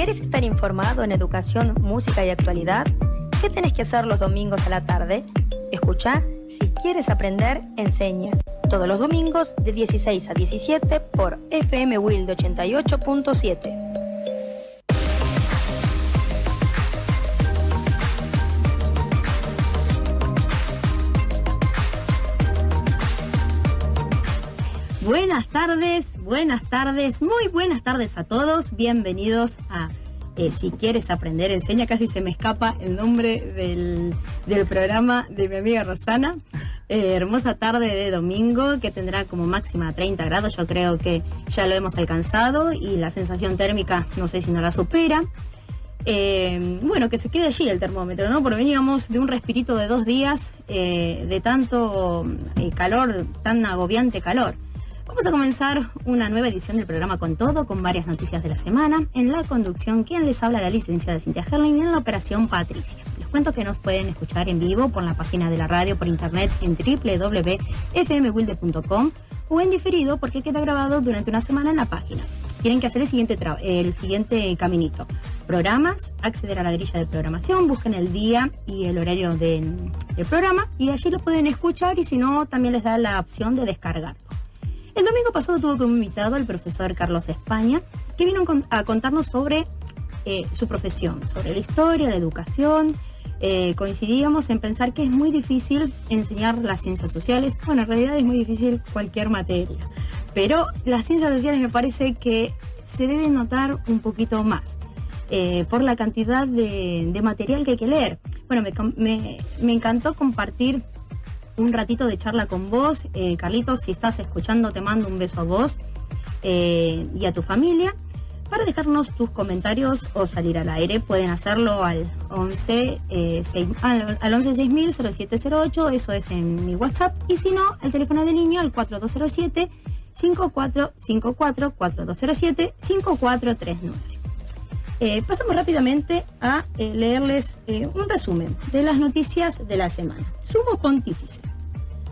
¿Querés estar informado en educación, música y actualidad? ¿Qué tenés que hacer los domingos a la tarde? Escuchá Si Quieres Aprender, Enseña. Todos los domingos de 16 a 17 por FM Wilde 88.7. Buenas tardes, muy buenas tardes a todos. Bienvenidos a Si Quieres Aprender, Enseña. Casi se me escapa el nombre del programa de mi amiga Rosana. Hermosa tarde de domingo que tendrá como máxima 30 grados. Yo creo que ya lo hemos alcanzado y la sensación térmica no sé si no la supera. Bueno, que se quede allí el termómetro, ¿no? Porque veníamos de un respirito de 2 días de tanto calor, tan agobiante calor. Vamos a comenzar una nueva edición del programa Con Todo, con varias noticias de la semana. En la conducción, quien les habla, la licenciada Cintia Herling, y en la operación, Patricia. Les cuento que nos pueden escuchar en vivo por la página de la radio, por internet en www.fmwilde.com o en diferido porque queda grabado durante una semana en la página. Tienen que hacer el siguiente caminito. Programas, acceder a la grilla de programación, busquen el día y el horario del programa y allí lo pueden escuchar, y si no, también les da la opción de descargarlo. El domingo pasado tuvo como invitado al profesor Carlos España, que vino a contarnos sobre su profesión, sobre la historia, la educación. Coincidíamos en pensar que es muy difícil enseñar las ciencias sociales. Bueno, en realidad es muy difícil cualquier materia, pero las ciencias sociales me parece que se debe notar un poquito más por la cantidad de material que hay que leer. Bueno, me encantó compartir un ratito de charla con vos. Carlitos, si estás escuchando, te mando un beso a vos y a tu familia. Para dejarnos tus comentarios o salir al aire, pueden hacerlo al 11600708, eso es en mi WhatsApp, y si no, al teléfono de línea al 4207-5454, 4207-5439. Pasamos rápidamente a leerles un resumen de las noticias de la semana. Sumo Pontífice.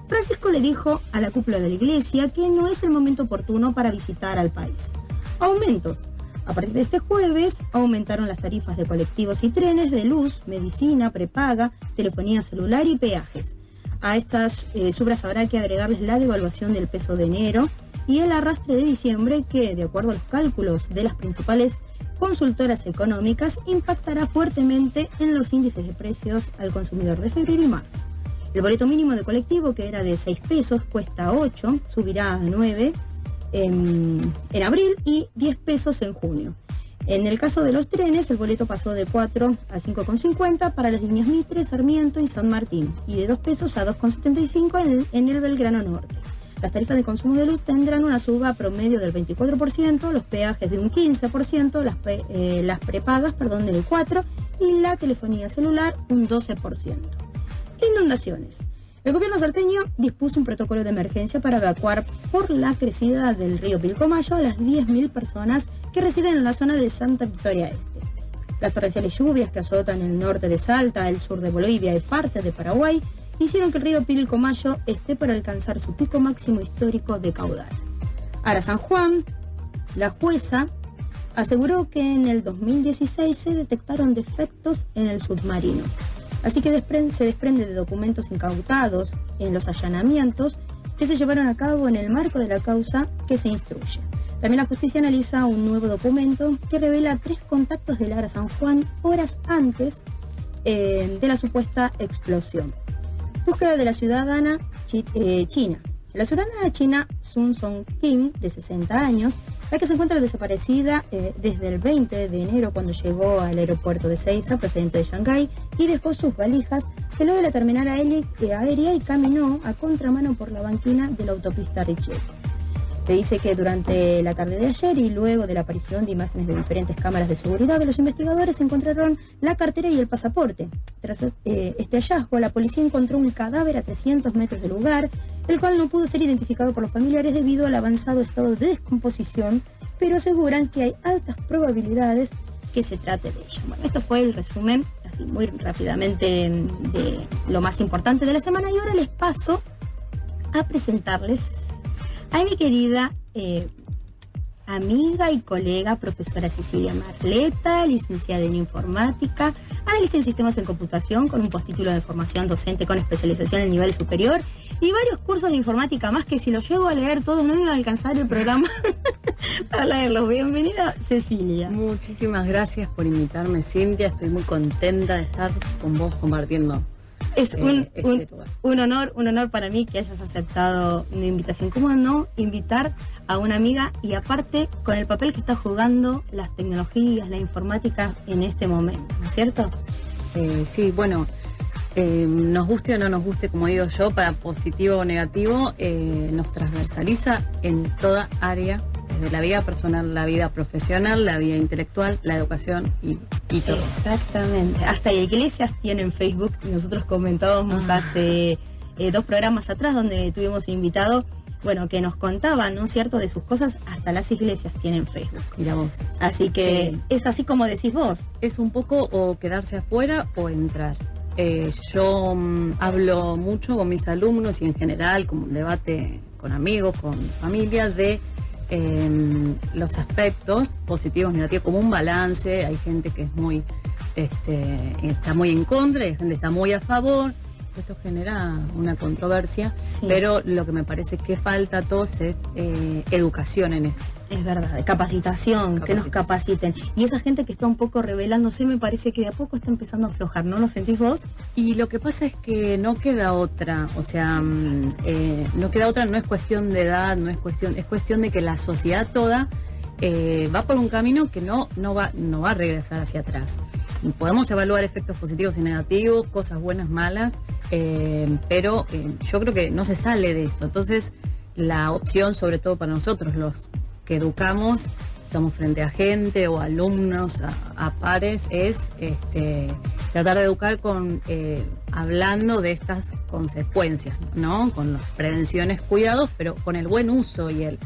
Francisco le dijo a la cúpula de la iglesia que no es el momento oportuno para visitar al país. Aumentos. A partir de este jueves aumentaron las tarifas de colectivos y trenes, de luz, medicina, prepaga, telefonía celular y peajes. A estas subras habrá que agregarles la devaluación del peso de enero y el arrastre de diciembre que, de acuerdo a los cálculos de las principales consultoras económicas, impactará fuertemente en los índices de precios al consumidor de febrero y marzo. El boleto mínimo de colectivo, que era de 6 pesos, cuesta 8, subirá a 9 en abril y 10 pesos en junio. En el caso de los trenes, el boleto pasó de 4 a 5,50 para las líneas Mitre, Sarmiento y San Martín, y de 2 pesos a 2,75 en el Belgrano Norte. Las tarifas de consumo de luz tendrán una suba promedio del 24%, los peajes de un 15%, las prepagas del 4% y la telefonía celular un 12%. Inundaciones. El gobierno salteño dispuso un protocolo de emergencia para evacuar por la crecida del río Pilcomayo a las 10.000 personas que residen en la zona de Santa Victoria Este. Las torrenciales lluvias que azotan el norte de Salta, el sur de Bolivia y parte de Paraguay hicieron que el río Pilcomayo esté por alcanzar su pico máximo histórico de caudal. Ahora San Juan, la jueza aseguró que en el 2016 se detectaron defectos en el submarino. Así que se desprende de documentos incautados en los allanamientos que se llevaron a cabo en el marco de la causa que se instruye. También la justicia analiza un nuevo documento que revela 3 contactos de Lara San Juan horas antes de la supuesta explosión. Búsqueda de la ciudadana china. La ciudadana china Sun Song Kim, de 60 años, la que se encuentra desaparecida desde el 20 de enero cuando llegó al aeropuerto de Seiza, procedente de Shanghái, y dejó sus valijas, salió de la terminal aérea y caminó a contramano por la banquina de la autopista Richelieu. Se dice que durante la tarde de ayer y luego de la aparición de imágenes de diferentes cámaras de seguridad, los investigadores encontraron la cartera y el pasaporte. Tras este hallazgo, la policía encontró un cadáver a 300 metros del lugar, el cual no pudo ser identificado por los familiares debido al avanzado estado de descomposición, pero aseguran que hay altas probabilidades que se trate de ella. Bueno, esto fue el resumen, así muy rápidamente, de lo más importante de la semana, y ahora les paso a presentarles a mi querida amiga y colega, profesora Cecilia Marleta, licenciada en informática, análisis en sistemas en computación con un postítulo de formación docente con especialización en nivel superior y varios cursos de informática más que si los llego a leer todos no me iba a alcanzar el programa para leerlos. Bienvenida, Cecilia. Muchísimas gracias por invitarme, Cintia. Estoy muy contenta de estar con vos compartiendo. Es un honor para mí que hayas aceptado mi invitación. ¿Cómo no invitar a una amiga y aparte con el papel que está jugando las tecnologías, la informática en este momento, ¿no es cierto? Sí, bueno, nos guste o no nos guste, como digo yo, para positivo o negativo, nos transversaliza en toda área, desde la vida personal, la vida profesional, la vida intelectual, la educación y todo. Exactamente. Hasta iglesias tienen Facebook y nosotros comentábamos hace 2 programas atrás donde tuvimos invitado, bueno, que nos contaban, ¿no es cierto?, de sus cosas, hasta las iglesias tienen Facebook. Mira vos. Así que es así como decís vos. Es un poco o quedarse afuera o entrar. Yo hablo mucho con mis alumnos y en general, como un debate con amigos, con familia, de los aspectos positivos, negativos, como un balance. Hay gente que es muy está muy en contra, hay gente que está muy a favor. Esto genera una controversia, sí. Pero lo que me parece que falta a todos es educación en eso. Es verdad, capacitación, que nos capaciten. Y esa gente que está un poco rebelándose, me parece que de a poco está empezando a aflojar, ¿no lo sentís vos? Y lo que pasa es que no queda otra, o sea, no queda otra, no es cuestión de edad, es cuestión de que la sociedad toda va por un camino que no va a regresar hacia atrás. Podemos evaluar efectos positivos y negativos, cosas buenas, malas, pero yo creo que no se sale de esto. Entonces, la opción, sobre todo para nosotros, los que educamos, estamos frente a gente o alumnos, a pares, es tratar de educar hablando de estas consecuencias, ¿no? Con las prevenciones, cuidados, pero con el buen uso y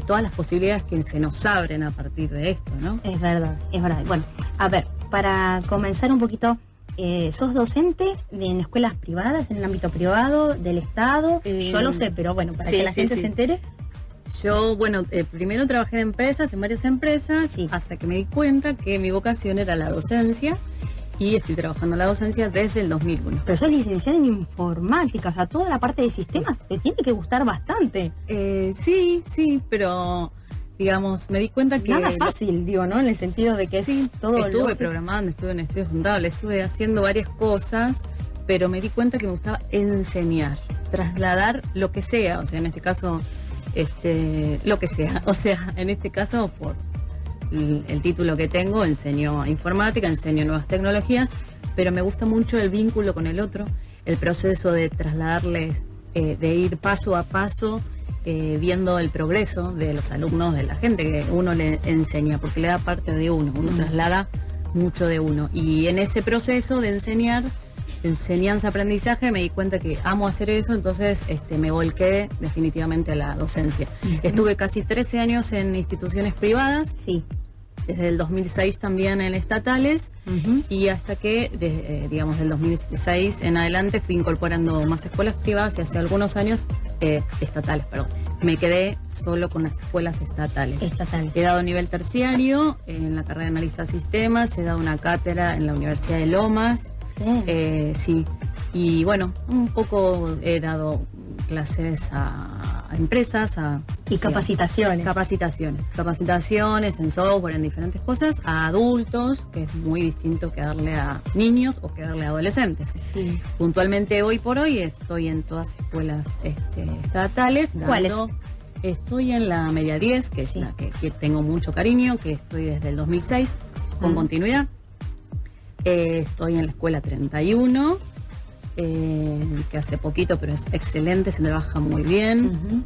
todas las posibilidades que se nos abren a partir de esto, ¿no? Es verdad. Bueno, a ver, para comenzar un poquito, ¿sos docente en escuelas privadas, en el ámbito privado, del Estado? Yo lo sé, pero bueno, para que la gente se entere. Yo, bueno, primero trabajé en varias empresas, hasta que me di cuenta que mi vocación era la docencia. Y estoy trabajando en la docencia desde el 2001. Pero sos licenciada en informática, o sea, toda la parte de sistemas te tiene que gustar bastante. Sí, pero digamos, me di cuenta que... Nada fácil, digo, ¿no? En el sentido de que es todo... Estuve programando, estuve en estudios contables, estuve haciendo varias cosas, pero me di cuenta que me gustaba enseñar, trasladar lo que sea, o sea, en este caso, lo que sea, o sea, en este caso, por el título que tengo, enseño informática, enseño nuevas tecnologías, pero me gusta mucho el vínculo con el otro, el proceso de trasladarles, de ir paso a paso, viendo el progreso de los alumnos, de la gente que uno le enseña, porque le da parte de uno traslada mucho de uno. Y en ese proceso de enseñanza-aprendizaje, me di cuenta que amo hacer eso, entonces me volqué definitivamente a la docencia. Estuve casi 13 años en instituciones privadas, desde el 2006 también en estatales, y hasta que, digamos, del 2006 en adelante fui incorporando más escuelas privadas y hace algunos años estatales, perdón. Me quedé solo con las escuelas estatales. He dado nivel terciario en la carrera de analista de sistemas, he dado una cátedra en la Universidad de Lomas. Sí, y bueno, un poco he dado clases a empresas, y capacitaciones. Capacitaciones en software, en diferentes cosas, a adultos, que es muy distinto que darle a niños o que darle a adolescentes. Sí. Puntualmente hoy por hoy estoy en todas escuelas estatales. ¿Cuáles? Estoy en la media 10, que es la que tengo mucho cariño, que estoy desde el 2006 con continuidad. Estoy en la escuela 31, que hace poquito, pero es excelente, se trabaja muy bien.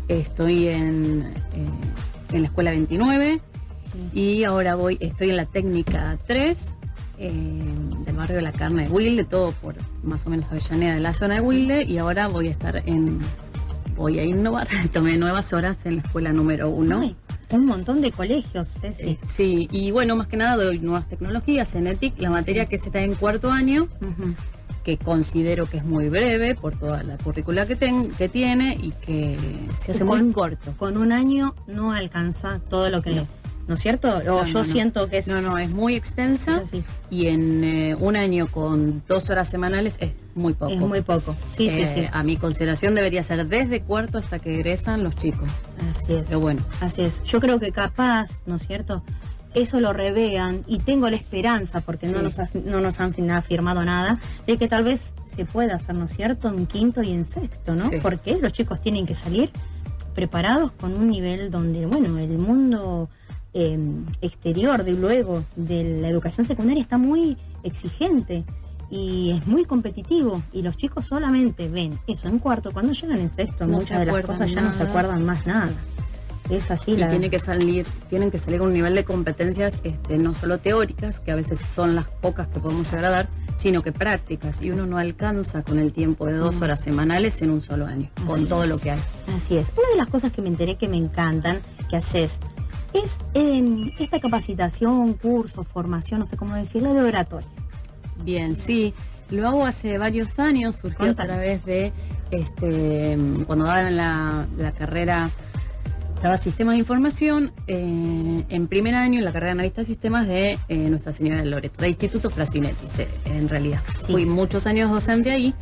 Estoy en la escuela 29 y ahora estoy en la técnica 3 del barrio de la Carne de Wilde, todo por más o menos Avellaneda, de la zona de Wilde, y ahora voy a innovar, tomé nuevas horas en la escuela número 1. Ay, un montón de colegios, sí, y bueno, más que nada doy nuevas tecnologías en ETIC, la materia que se está en 4º año. que considero que es muy breve por toda la currícula que tiene y que se hace muy corto. Con un año no alcanza todo lo que... ¿No es cierto? Siento que es... No, es muy extensa y en un año con 2 horas semanales es muy poco. Es muy poco, sí. A mi consideración debería ser desde cuarto hasta que egresan los chicos. Así es. Pero bueno. Así es. Yo creo que capaz, ¿no es cierto?, eso lo revean y tengo la esperanza, porque no nos han afirmado nada, de que tal vez se pueda hacer, ¿no es cierto?, en quinto y en sexto, ¿no? Sí. Porque los chicos tienen que salir preparados con un nivel donde, bueno, el mundo... exterior de luego de la educación secundaria está muy exigente y es muy competitivo y los chicos solamente ven eso en cuarto. Cuando llegan en sexto muchas de las cosas ya no se acuerdan más nada. Es así. Y tienen que salir con un nivel de competencias no solo teóricas, que a veces son las pocas que podemos llegar a dar, sino que prácticas, y uno no alcanza con el tiempo de 2 horas semanales en un solo año, con todo lo que hay. Así es. Una de las cosas que me enteré que me encantan, que haces, es esta capacitación, curso, formación, no sé cómo decirlo, de oratoria. Bien, sí. Lo hago hace varios años, surgió a través de, cuando daba la carrera, daba sistemas de información, en primer año, en la carrera de analista de sistemas de Nuestra Señora de Loreto, de Instituto Frasinetti, en realidad. Sí. Fui muchos años docente ahí.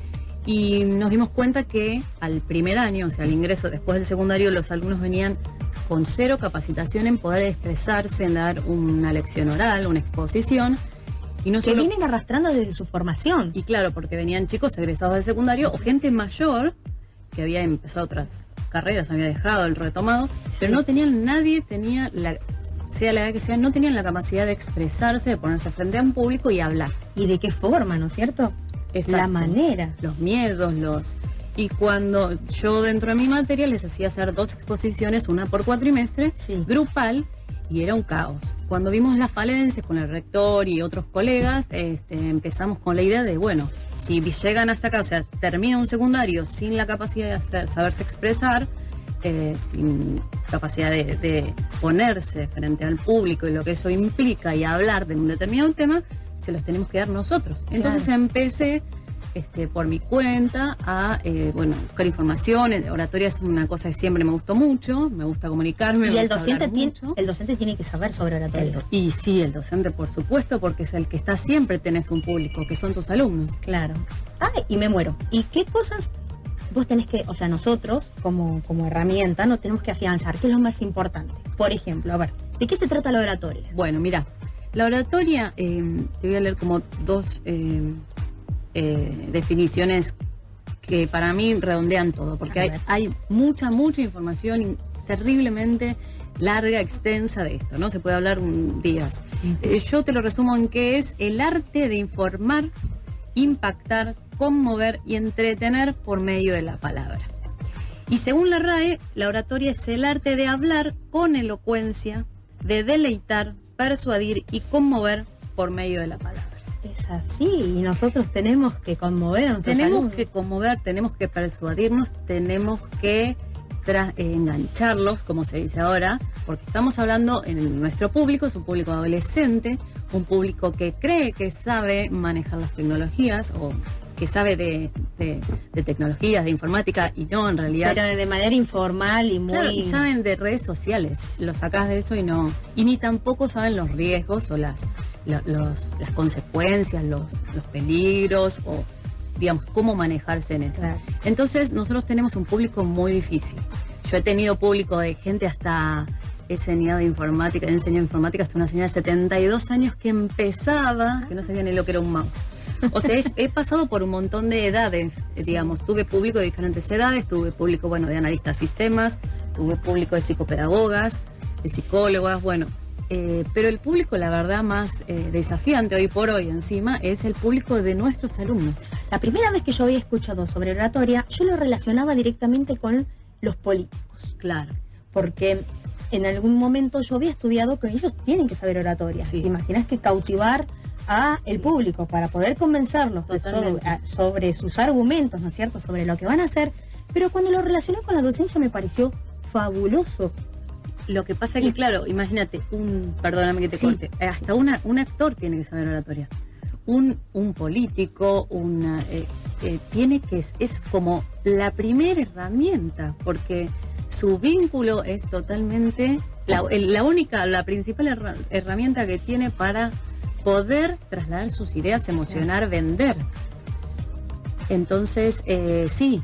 Y nos dimos cuenta que al primer año, o sea, al ingreso después del secundario, los alumnos venían con 0 capacitación en poder expresarse, en dar una lección oral, una exposición. Y no que vienen arrastrando desde su formación. Y claro, porque venían chicos egresados del secundario o gente mayor que había empezado otras carreras, había dejado el retomado, pero no tenían, nadie tenía, sea la edad que sea, no tenían la capacidad de expresarse, de ponerse frente a un público y hablar. ¿Y de qué forma, no es cierto? Exacto. La manera. Los miedos, Y cuando yo dentro de mi materia les hacía hacer 2 exposiciones, una por cuatrimestre, grupal, y era un caos. Cuando vimos las falencias con el rector y otros colegas, empezamos con la idea de, bueno, si llegan hasta acá, o sea, termina un secundario sin la capacidad de saberse expresar, sin capacidad de ponerse frente al público y lo que eso implica y hablar de un determinado tema, se los tenemos que dar nosotros. Entonces empecé por mi cuenta a buscar información. Oratoria es una cosa que siempre me gustó mucho, me gusta comunicarme. Y el docente tiene que saber sobre oratoria. Y sí, el docente, por supuesto, porque es el que está siempre, tenés un público, que son tus alumnos. Claro. Y me muero. ¿Y qué cosas vos tenés que, o sea, nosotros como herramienta nos tenemos que afianzar? ¿Qué es lo más importante? Por ejemplo, a ver, ¿de qué se trata la oratoria? Bueno, mira, la oratoria, te voy a leer como 2 definiciones que para mí redondean todo, porque hay mucha información terriblemente larga, extensa de esto, ¿no? Se puede hablar días. Yo te lo resumo en que es el arte de informar, impactar, conmover y entretener por medio de la palabra. Y según la RAE, la oratoria es el arte de hablar con elocuencia, de deleitar, persuadir y conmover por medio de la palabra. Es así, y nosotros tenemos que conmover a nuestros alumnos. Tenemos que conmover, tenemos que persuadirnos, tenemos que engancharlos, como se dice ahora, porque estamos hablando en nuestro público, es un público adolescente, un público que cree que sabe manejar las tecnologías o que sabe de tecnologías, de informática, y no, en realidad... Pero de manera informal y muy... Claro, y saben de redes sociales, lo sacás de eso y no... Y ni tampoco saben los riesgos o las consecuencias, los peligros, o digamos, cómo manejarse en eso. Claro. Entonces, nosotros tenemos un público muy difícil. Yo he tenido público de gente hasta... He enseñado informática hasta una señora de 72 años que empezaba, que no sabía ni lo que era un mouse. O sea, he pasado por un montón de edades, digamos. Tuve público de diferentes edades, tuve público, de analistas de sistemas, tuve público de psicopedagogas, de psicólogas, pero el público, la verdad, más desafiante hoy por hoy encima es el público de nuestros alumnos. La primera vez que yo había escuchado sobre oratoria, yo lo relacionaba directamente con los políticos. Claro. Porque en algún momento yo había estudiado que ellos tienen que saber oratoria. Sí. ¿Te imaginas que cautivar a el público para poder convencerlos sobre sus argumentos, ¿no es cierto?, sobre lo que van a hacer? Pero cuando lo relacioné con la docencia me pareció fabuloso. Lo que pasa es que, claro, imagínate, perdóname que te corte, hasta un actor tiene que saber oratoria. un político, tiene que es como la primera herramienta, porque su vínculo es totalmente la principal herramienta que tiene para poder trasladar sus ideas, emocionar, vender. Entonces, sí,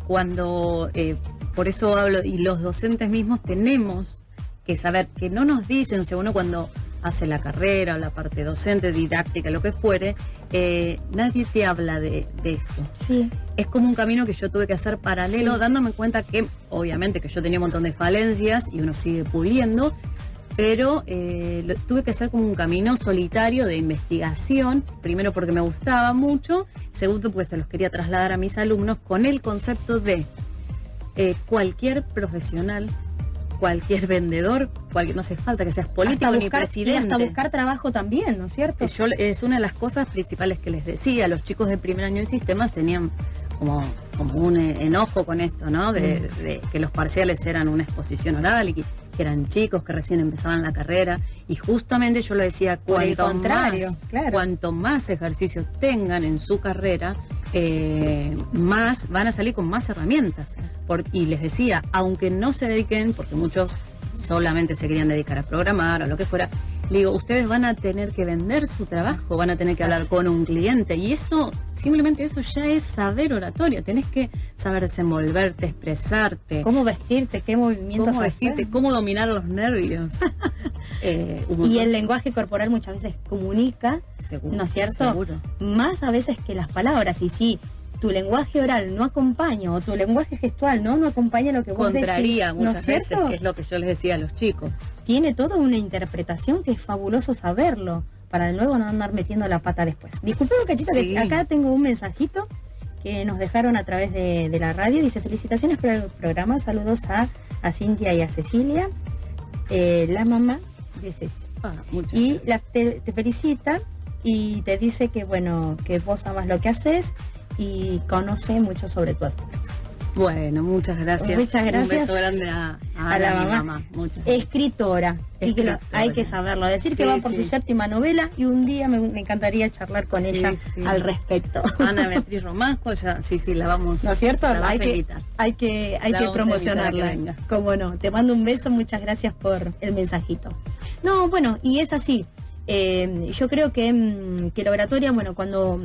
cuando por eso hablo, y los docentes mismos tenemos que saber que no nos dicen, o sea, uno cuando hace la carrera o la parte docente, didáctica, lo que fuere, nadie te habla de esto. Sí. Es como un camino que yo tuve que hacer paralelo, dándome cuenta que, obviamente, que yo tenía un montón de falencias y uno sigue puliendo, pero tuve que hacer como un camino solitario de investigación, primero porque me gustaba mucho, segundo porque se los quería trasladar a mis alumnos con el concepto de cualquier profesional, cualquier vendedor, no hace falta que seas político ni presidente. Y hasta buscar trabajo también, ¿no es cierto? Es una de las cosas principales que les decía. Los chicos de primer año de sistemas tenían como un enojo con esto, ¿no? De que los parciales eran una exposición oral y que eran chicos que recién empezaban la carrera. Y justamente yo le decía, cuanto más ejercicios tengan en su carrera, más van a salir con más herramientas. Y les decía, aunque no se dediquen, porque muchos solamente se querían dedicar a programar o lo que fuera, le digo, ustedes van a tener que vender su trabajo, van a tener que hablar con un cliente, y eso, simplemente eso ya es saber oratoria. Tenés que saber desenvolverte, expresarte, cómo vestirte, qué movimientos hacer, cómo dominar los nervios. Y el lenguaje corporal muchas veces comunica, seguro, ¿no es cierto? Seguro. Más a veces que las palabras. Y si tu lenguaje oral no acompaña, o tu lenguaje gestual no acompaña lo que vos decís, contraría muchas ¿no es veces, que es lo que yo les decía a los chicos. Tiene toda una interpretación que es fabuloso saberlo, para luego no andar metiendo la pata después. Disculpe un cachito, que acá tengo un mensajito que nos dejaron a través de la radio. Dice: felicitaciones por el programa, saludos a Cintia y a Cecilia, la mamá de Ceci. Y te felicita y te dice que bueno, que vos amas lo que haces y conoce mucho sobre tu esfuerzo. Bueno, muchas gracias. Muchas gracias. Un beso grande a la mamá. Muchas gracias. Escritora. Y que hay que saberlo. Decir que va por su séptima novela, y un día me encantaría charlar con ella al respecto. Ana Beatriz Romasco, ya, la vamos. ¿No es cierto? Hay que promocionarla. Cómo no. Te mando un beso, muchas gracias por el mensajito. No, bueno, y es así. Yo creo que la oratoria, bueno, cuando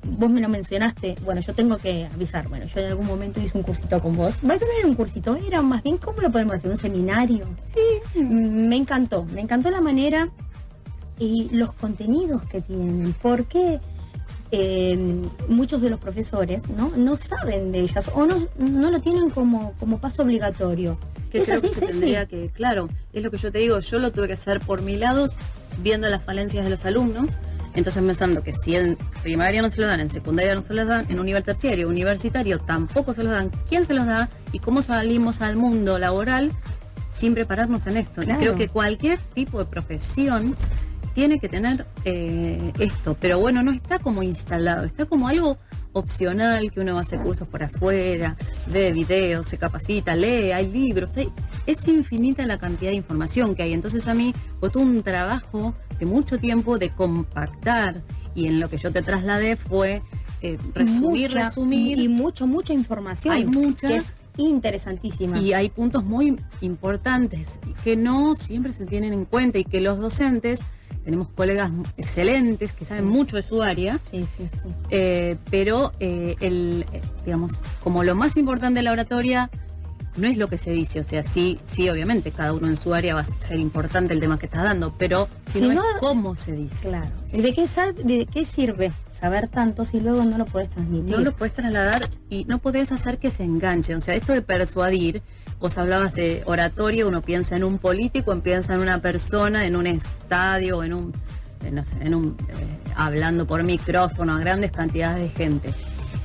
vos me lo mencionaste, bueno, yo tengo que avisar, bueno, yo en algún momento hice un cursito con vos. ¿Va a tener un cursito? Era más bien, ¿cómo lo podemos hacer? ¿Un seminario? Sí. Me encantó la manera y los contenidos que tienen, porque muchos de los profesores no saben de ellas, o no lo tienen como paso obligatorio. Que creo que se tendría que, claro, es lo que yo te digo, yo lo tuve que hacer por mi lado, viendo las falencias de los alumnos. Entonces, pensando que si en primaria no se lo dan, en secundaria no se los dan, en nivel terciario, universitario tampoco se los dan, ¿quién se los da? Y cómo salimos al mundo laboral sin prepararnos en esto. Claro. Y creo que cualquier tipo de profesión tiene que tener esto, pero bueno, no está como instalado, está como algo opcional, que uno hace cursos por afuera, ve videos, se capacita, lee, hay libros, es infinita la cantidad de información que hay. Entonces a mí fue todo un trabajo de mucho tiempo de compactar, y en lo que yo te trasladé fue resumir. Y mucha información. Hay muchas. Que es interesantísima. Y hay puntos muy importantes que no siempre se tienen en cuenta, y que los docentes, tenemos colegas excelentes que saben mucho de su área, pero digamos, como lo más importante de la oratoria no es lo que se dice, o sea, sí, obviamente cada uno en su área va a ser importante el tema que estás dando, pero si no es cómo se dice. Claro. ¿De qué sirve saber tanto si luego no lo podés transmitir? No lo podés trasladar y no podés hacer que se enganche. O sea, esto de persuadir, vos hablabas de oratoria, uno piensa en un político, piensa en una persona, en un estadio, hablando por micrófono a grandes cantidades de gente.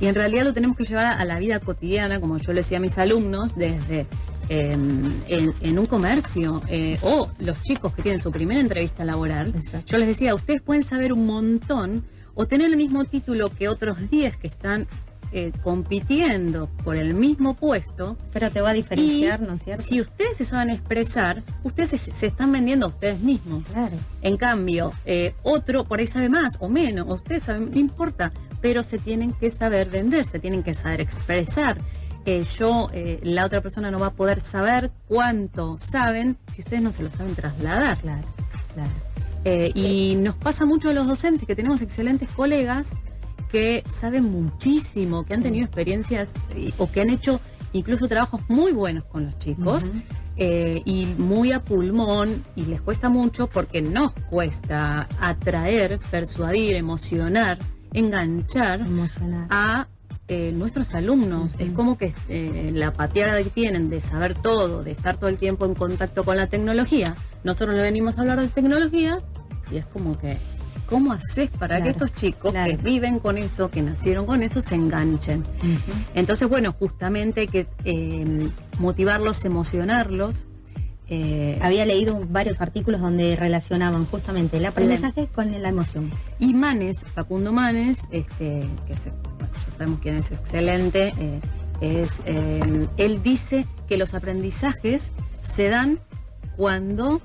Y en realidad lo tenemos que llevar a la vida cotidiana, como yo le decía a mis alumnos, desde en un comercio, o los chicos que tienen su primera entrevista laboral. Exacto. Yo les decía, ustedes pueden saber un montón o tener el mismo título que otros 10 que están compitiendo por el mismo puesto. Pero te va a diferenciar, ¿no es cierto? Si ustedes se saben expresar, ustedes se están vendiendo a ustedes mismos. Claro. En cambio, otro por ahí sabe más o menos, ustedes saben, no importa, pero se tienen que saber vender, se tienen que saber expresar. La otra persona no va a poder saber cuánto saben si ustedes no se lo saben trasladar. Claro, claro. Y nos pasa mucho a los docentes, que tenemos excelentes colegas que saben muchísimo, que han tenido experiencias o que han hecho incluso trabajos muy buenos con los chicos, y muy a pulmón, y les cuesta mucho porque nos cuesta atraer, persuadir, emocionar, enganchar a nuestros alumnos. Es como que la pateada que tienen de saber todo, de estar todo el tiempo en contacto con la tecnología. Nosotros le venimos a hablar de tecnología y es como que, ¿cómo haces para que estos chicos que viven con eso, que nacieron con eso, se enganchen? Entonces, bueno, justamente hay que motivarlos, emocionarlos. Había leído varios artículos donde relacionaban justamente el aprendizaje con la emoción. Y Manes, Facundo Manes, ya sabemos quién es, excelente, él dice que los aprendizajes se dan cuando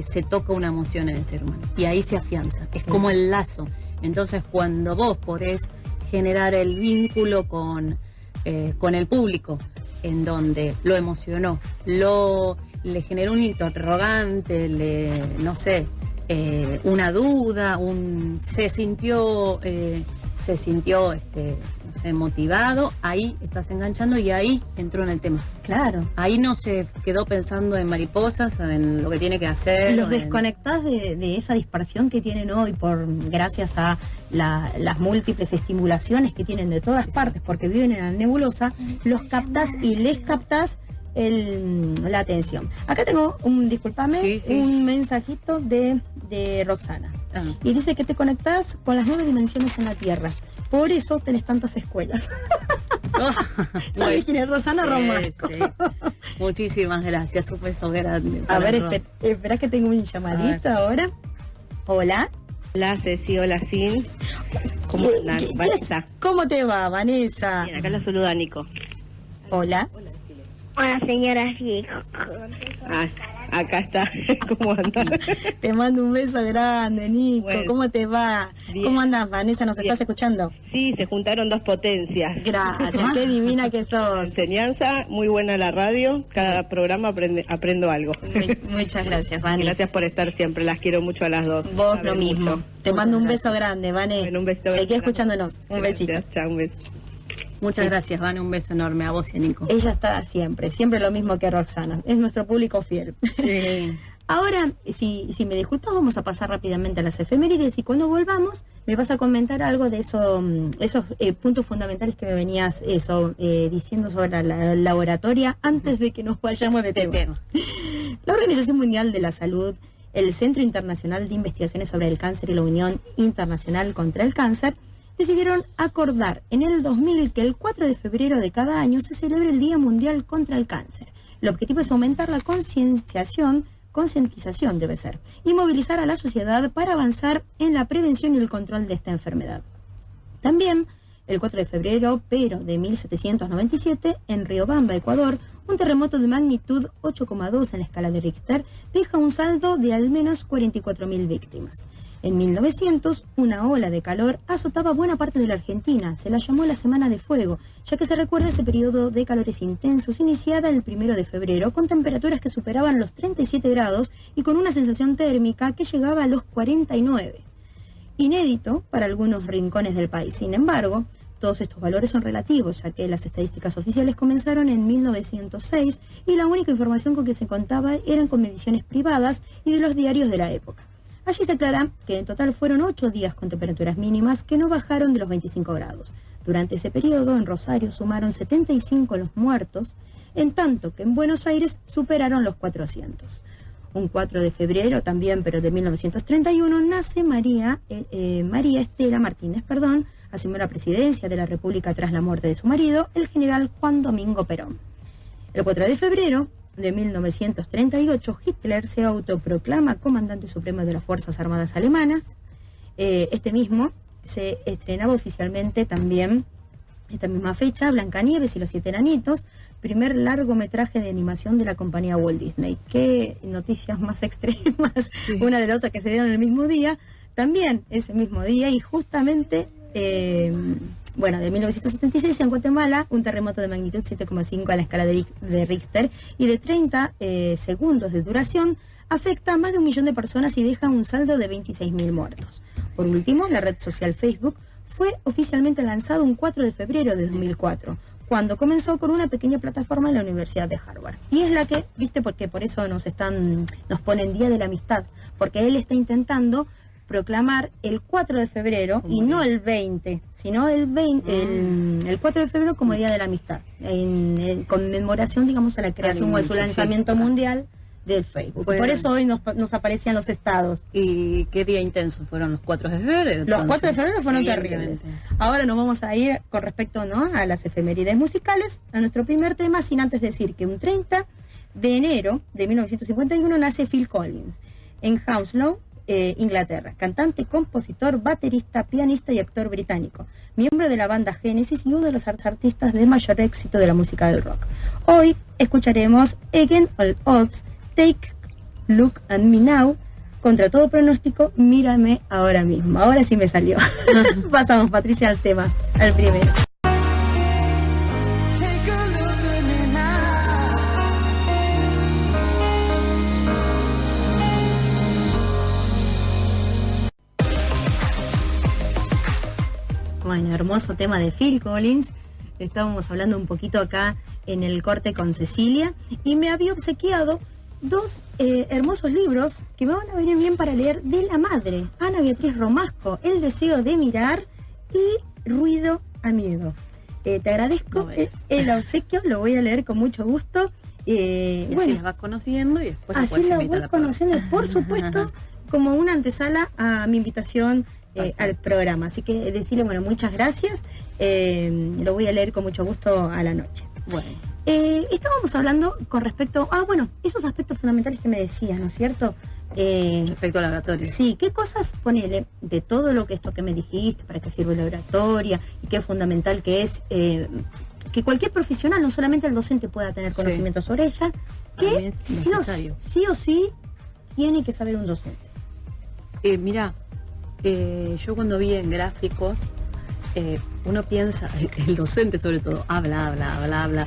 se toca una emoción en el ser humano, y ahí se afianza, es como el lazo. Entonces, cuando vos podés generar el vínculo con el público, en donde lo emocionó, le generó un interrogante, no sé, una duda, se sintió no sé, motivado, ahí estás enganchando y ahí entró en el tema. Claro. Ahí no se quedó pensando en mariposas, en lo que tiene que hacer. Los desconectás de esa dispersión que tienen hoy gracias a las múltiples estimulaciones que tienen de todas partes, porque viven en la nebulosa, los captás y les captás la atención. Acá tengo un mensajito de Roxana. Y dice que te conectás con las 9 dimensiones en la Tierra. Por eso tenés tantas escuelas. ¿Sabes quién es Rosana Romasco? Sí. Muchísimas gracias, un beso grande. A ver, espera que tengo un llamadito ahora. Hola. Hola Ceci, hola Sin. ¿Cómo andan? Vanessa. ¿Cómo te va, Vanessa? Bien, acá la saluda Nico. Hola. Hola, señora Gil. Acá está. ¿Cómo andas? Te mando un beso grande, Nico. Bueno, ¿cómo te va? Bien. ¿Cómo andas, Vanessa? ¿Nos estás escuchando? Sí, se juntaron dos potencias. Gracias, qué divina que sos. Enseñanza, muy buena la radio. Cada programa aprendo algo. Muchas gracias, Vane. Gracias por estar siempre, las quiero mucho a las dos. Vos Saben lo mismo. mucho. Te mando un beso grande, Vane. Bueno, un beso Seguí grande. escuchándonos. Un besito. Chao, un beso. Muchas gracias, Vane, un beso enorme a vos y a Nico. Ella está siempre lo mismo que Roxana. Es nuestro público fiel. Sí. Ahora, si me disculpas, vamos a pasar rápidamente a las efemérides y cuando volvamos me vas a comentar algo de esos puntos fundamentales que me venías diciendo sobre la oratoria antes de que nos vayamos de tema. La Organización Mundial de la Salud, el Centro Internacional de Investigaciones sobre el Cáncer y la Unión Internacional contra el Cáncer decidieron acordar en el 2000 que el 4 de febrero de cada año se celebre el Día Mundial contra el Cáncer. El objetivo es aumentar la concientización debe ser, y movilizar a la sociedad para avanzar en la prevención y el control de esta enfermedad. También, el 4 de febrero, pero de 1797, en Riobamba, Ecuador, un terremoto de magnitud 8,2 en la escala de Richter deja un saldo de al menos 44.000 víctimas. En 1900, una ola de calor azotaba buena parte de la Argentina. Se la llamó la Semana de Fuego, ya que se recuerda ese periodo de calores intensos iniciada el 1 de febrero, con temperaturas que superaban los 37 grados y con una sensación térmica que llegaba a los 49. Inédito para algunos rincones del país. Sin embargo, todos estos valores son relativos, ya que las estadísticas oficiales comenzaron en 1906 y la única información con que se contaba eran con mediciones privadas y de los diarios de la época. Allí se aclara que en total fueron 8 días con temperaturas mínimas que no bajaron de los 25 grados. Durante ese periodo, en Rosario sumaron 75 los muertos, en tanto que en Buenos Aires superaron los 400. Un 4 de febrero también, pero de 1931, nace María Estela Martínez, asumió la presidencia de la República tras la muerte de su marido, el general Juan Domingo Perón. El 4 de febrero de 1938, Hitler se autoproclama comandante supremo de las Fuerzas Armadas Alemanas. Este mismo se estrenaba oficialmente también esta misma fecha, Blancanieves y los 7 enanitos, primer largometraje de animación de la compañía Walt Disney. Qué noticias más extremas, sí. Una de la otra que se dieron el mismo día, también ese mismo día, y justamente, de 1976 en Guatemala, un terremoto de magnitud 7,5 a la escala de Richter y de 30 segundos de duración, afecta a más de 1 millón de personas y deja un saldo de 26.000 muertos. Por último, la red social Facebook fue oficialmente lanzado un 4 de febrero de 2004, cuando comenzó con una pequeña plataforma en la Universidad de Harvard. Y es la que, viste, porque por eso nos ponen Día de la Amistad, porque él está intentando proclamar el 4 de febrero y no el 20, sino el 4 de febrero como Día de la Amistad, en conmemoración, digamos, a la creación o a su lanzamiento mundial del Facebook. Por eso hoy nos aparecían los estados. ¿Y qué día intenso fueron los 4 de febrero? Los 4 de febrero fueron terribles. Ahora nos vamos a ir con respecto, ¿no?, a las efemérides musicales, a nuestro primer tema, sin antes decir que un 30 de enero de 1951 nace Phil Collins en Hounslow, Inglaterra, cantante, compositor, baterista, pianista y actor británico, miembro de la banda Genesis y uno de los artistas de mayor éxito de la música del rock. Hoy escucharemos Against All Odds, Take Look at Me Now, contra todo pronóstico, Mírame ahora mismo. Ahora sí me salió. Pasamos, Patricia, al tema, al primero. Bueno, hermoso tema de Phil Collins. Estábamos hablando un poquito acá en el corte con Cecilia y me había obsequiado 2 hermosos libros que me van a venir bien para leer, de la madre, Ana Beatriz Romasco, El deseo de mirar y Ruido a miedo. Te agradezco el obsequio, lo voy a leer con mucho gusto. Y así las vas conociendo y después así las voy conociendo, por supuesto, como una antesala a mi invitación al programa. Así que decirle, bueno, muchas gracias. Lo voy a leer con mucho gusto a la noche. Bueno. Estábamos hablando con respecto a, esos aspectos fundamentales que me decías, ¿no es cierto? Respecto a la oratoria. Sí, ¿qué cosas, ponele, de todo lo que esto que me dijiste, para qué sirve la oratoria y qué fundamental que es que cualquier profesional, no solamente el docente, pueda tener conocimiento sobre ella, que sí o sí tiene que saber un docente? Mira, yo cuando vi en gráficos, uno piensa, el docente sobre todo, habla,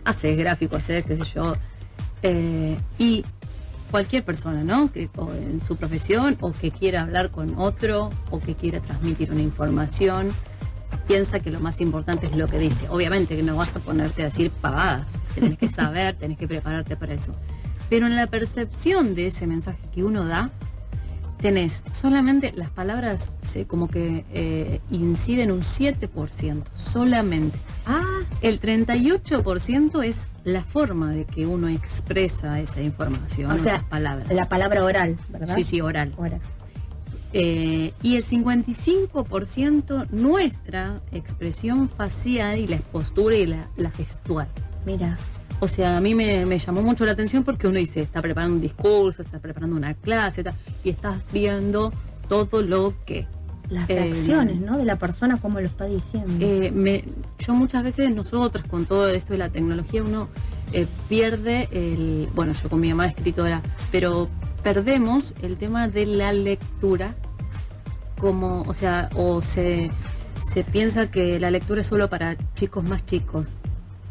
hace gráfico, hace qué sé yo, y cualquier persona, ¿no?, que en su profesión o que quiera hablar con otro o que quiera transmitir una información, piensa que lo más importante es lo que dice. Obviamente que no vas a ponerte a decir pavadas, tenés que saber, tenés que prepararte para eso, pero en la percepción de ese mensaje que uno da, tenés solamente las palabras como que inciden un 7%, solamente. El 38% es la forma de que uno expresa esa información, esas palabras. La palabra oral, ¿verdad? Sí, oral. Y el 55% nuestra expresión facial y la postura y la gestual. Mira. O sea, a mí me llamó mucho la atención porque uno dice, está preparando un discurso, está preparando una clase, y estás viendo todo lo que... Las reacciones, ¿no?, de la persona, como lo está diciendo. Yo muchas veces, nosotras, con todo esto de la tecnología, uno pierde yo con mi mamá escritora, pero perdemos el tema de la lectura, como, o se piensa que la lectura es solo para chicos más chicos.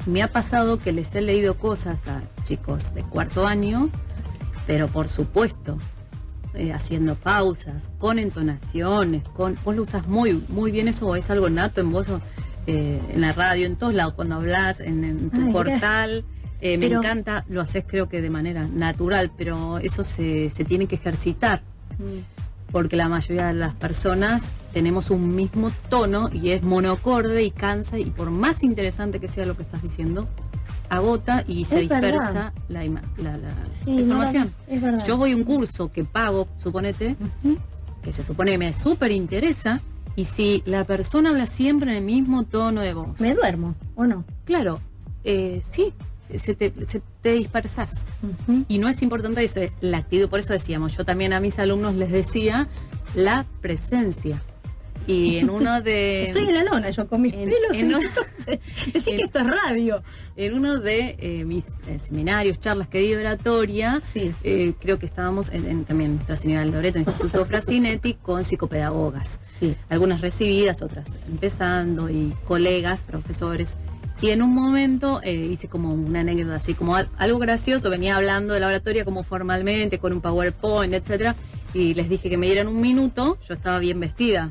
Me ha pasado que les he leído cosas a chicos de 4º año, pero por supuesto, haciendo pausas, con entonaciones, vos lo usas muy, muy bien eso, o es algo nato en vos, en la radio, en todos lados, cuando hablas, en tu portal, me encanta, lo haces creo que de manera natural, pero eso se tiene que ejercitar. Porque la mayoría de las personas tenemos un mismo tono y es monocorde y cansa, y por más interesante que sea lo que estás diciendo, agota y se dispersa la información. Es verdad. Yo voy a un curso que pago, suponete, que se supone que me súper interesa, y si la persona habla siempre en el mismo tono de voz, ¿me duermo o no? Claro, sí. Se te dispersas. Y no es importante eso, la actitud. Por eso decíamos, yo también a mis alumnos les decía la presencia. Y en uno de... Estoy en la lona, yo con mis pelos, entonces, decir que esto es radio. En uno de mis seminarios, charlas que di de oratoria, Sí. creo que estábamos también en Nuestra Señora del Loreto, Instituto Frasinetti, con psicopedagogas. Sí. Algunas recibidas, otras empezando, y colegas, profesores. Y en un momento hice como una anécdota, así como algo gracioso, venía hablando de la oratoria como formalmente, con un PowerPoint, etcétera, y les dije que me dieran un minuto, yo estaba bien vestida.